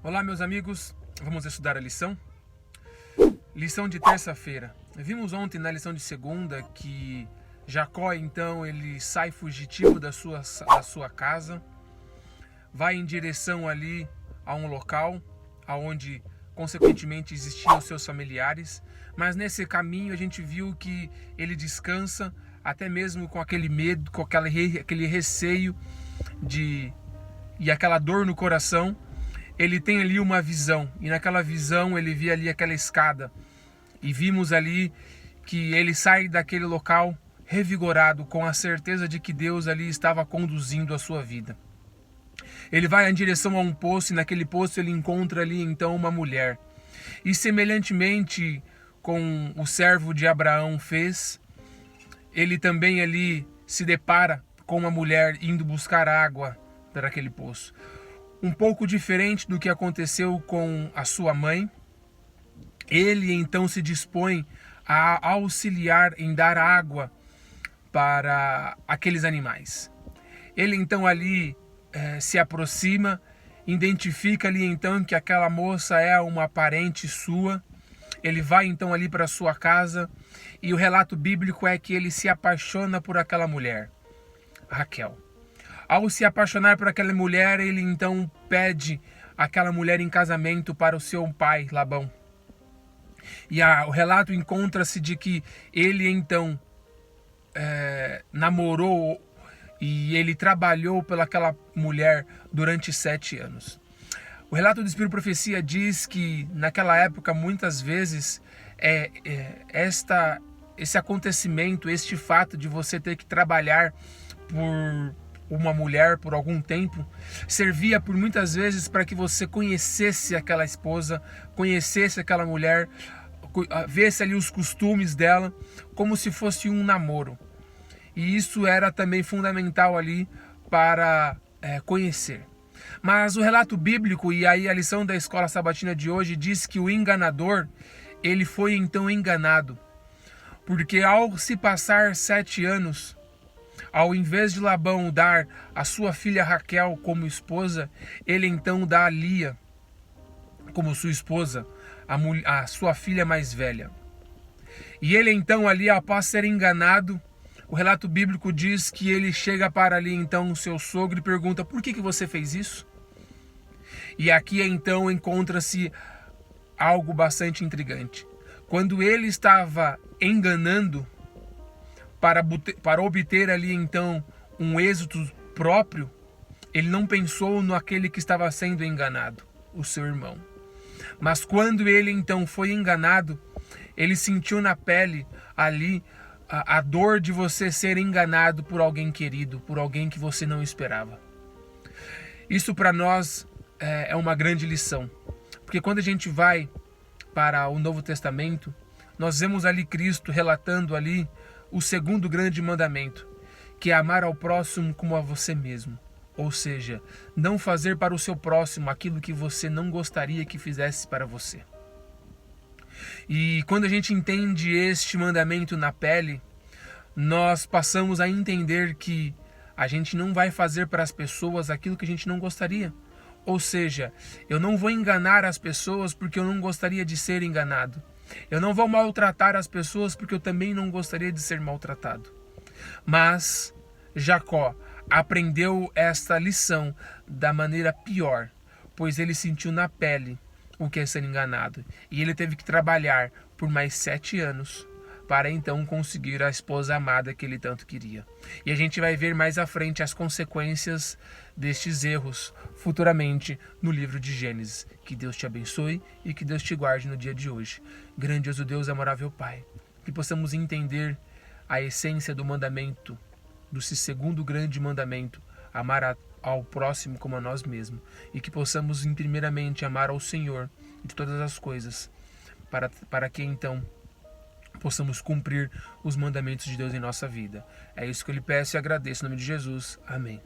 Olá, meus amigos, vamos estudar a lição? Lição de terça-feira. Vimos ontem na lição de segunda que Jacó, então, ele sai fugitivo da sua casa, vai em direção ali a um local onde, consequentemente, existiam os seus familiares, mas nesse caminho a gente viu que ele descansa, até mesmo com aquele medo, com aquele receio e aquela dor no coração. Ele tem ali uma visão, e naquela visão ele via ali aquela escada, e vimos ali que ele sai daquele local revigorado, com a certeza de que Deus ali estava conduzindo a sua vida. Ele vai em direção a um poço, e naquele poço ele encontra ali então uma mulher, e semelhantemente com o servo de Abraão fez, ele também ali se depara com uma mulher indo buscar água para aquele poço. Um pouco diferente do que aconteceu com a sua mãe, ele então se dispõe a auxiliar em dar água para aqueles animais. Ele então ali se aproxima, identifica ali então que aquela moça é uma parente sua. Ele vai então ali para sua casa, e o relato bíblico é que ele se apaixona por aquela mulher, Raquel. Ao se apaixonar por aquela mulher, ele então pede aquela mulher em casamento para o seu pai, Labão. E o relato encontra-se de que ele então namorou e ele trabalhou pelaquela mulher durante 7 anos. O relato do Espírito Profecia diz que naquela época, muitas vezes, esse acontecimento, este fato de você ter que trabalhar por uma mulher por algum tempo, servia por muitas vezes para que você conhecesse aquela esposa, conhecesse aquela mulher, visse ali os costumes dela, como se fosse um namoro. E isso era também fundamental ali para conhecer. Mas o relato bíblico, e aí a lição da escola sabatina de hoje, diz que o enganador, ele foi então enganado, porque ao se passar 7 anos, ao invés de Labão dar a sua filha Raquel como esposa, ele então dá a Lia como sua esposa, a sua filha mais velha. E ele então ali, após ser enganado, o relato bíblico diz que ele chega para ali então o seu sogro e pergunta: por que você fez isso? E aqui então encontra-se algo bastante intrigante. Quando ele estava enganando, para obter ali então um êxito próprio, ele não pensou naquele que estava sendo enganado, o seu irmão. Mas quando ele então foi enganado, ele sentiu na pele ali a dor de você ser enganado por alguém querido, por alguém que você não esperava. Isso para nós é uma grande lição, porque quando a gente vai para o Novo Testamento, nós vemos ali Cristo relatando ali o segundo grande mandamento, que é amar ao próximo como a você mesmo. Ou seja, não fazer para o seu próximo aquilo que você não gostaria que fizesse para você. E quando a gente entende este mandamento na pele, nós passamos a entender que a gente não vai fazer para as pessoas aquilo que a gente não gostaria. Ou seja, eu não vou enganar as pessoas porque eu não gostaria de ser enganado. Eu não vou maltratar as pessoas porque eu também não gostaria de ser maltratado. Mas Jacó aprendeu esta lição da maneira pior, pois ele sentiu na pele o que é ser enganado. E ele teve que trabalhar por mais 7 anos para então conseguir a esposa amada que ele tanto queria. E a gente vai ver mais à frente as consequências destes erros futuramente no livro de Gênesis. Que Deus te abençoe e que Deus te guarde no dia de hoje. Grandioso Deus, amável Pai, que possamos entender a essência do mandamento, do segundo grande mandamento, amar ao próximo como a nós mesmos, e que possamos primeiramente amar ao Senhor de todas as coisas, para que então possamos cumprir os mandamentos de Deus em nossa vida. É isso que eu lhe peço e agradeço em nome de Jesus. Amém.